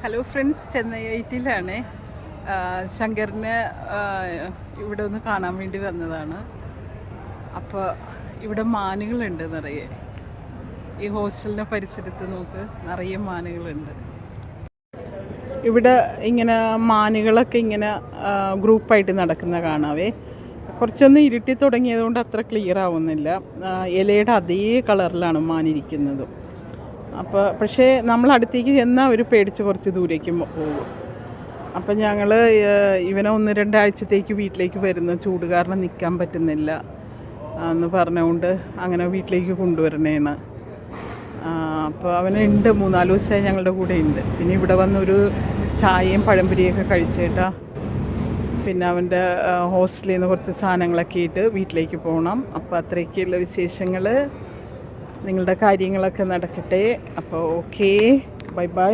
Hello friends, Chennai ഐറ്റിലാണ്. ശങ്കറിനെ ഇവിടെ ഒന്ന് കാണാൻ വേണ്ടി വന്നതാണ്. അപ്പോൾ ഇവിടെ മാനുകളുണ്ട് നിറയെ. ഈ ഹോസ്റ്റലിൻ്റെ പരിസരത്ത് നോക്ക്, നിറയെ മാനുകളുണ്ട്. ഇവിടെ ഇങ്ങനെ മാനുകളൊക്കെ ഇങ്ങനെ ഗ്രൂപ്പായിട്ട് നടക്കുന്ന കാണാവേ. കുറച്ചൊന്ന് ഇരുട്ടി തുടങ്ങിയതുകൊണ്ട് അത്ര ക്ലിയർ ആവുന്നില്ല. ഇലയുടെ അതേ കളറിലാണ് മാനിരിക്കുന്നത്. അപ്പോൾ പക്ഷേ നമ്മൾ അടുത്തേക്ക് ചെന്നാൽ അവർ പേടിച്ച് കുറച്ച് ദൂരേക്ക് പോകും. അപ്പം ഞങ്ങൾ ഇവനെ 1-2 ആഴ്ചത്തേക്ക് വീട്ടിലേക്ക് വരുന്നു, ചൂട് കാരണം നിൽക്കാൻ പറ്റുന്നില്ല എന്ന് പറഞ്ഞുകൊണ്ട് അങ്ങനെ വീട്ടിലേക്ക് കൊണ്ടുവരണേണ്. അപ്പോൾ അവനുണ്ട്, 3-4 ദിവസമായി ഞങ്ങളുടെ കൂടെ ഉണ്ട്. പിന്നെ ഇവിടെ വന്നൊരു ചായയും പഴംപൊരിയൊക്കെ കഴിച്ചേട്ടാ. പിന്നെ അവൻ്റെ ഹോസ്റ്റലിൽ നിന്ന് കുറച്ച് സാധനങ്ങളൊക്കെ ഇട്ട് വീട്ടിലേക്ക് പോകണം. അപ്പോൾ അത്രയൊക്കെയുള്ള വിശേഷങ്ങൾ. നിങ്ങളുടെ കാര്യങ്ങളൊക്കെ നടക്കട്ടെ. അപ്പോൾ ഓക്കേ, ബൈ ബൈ.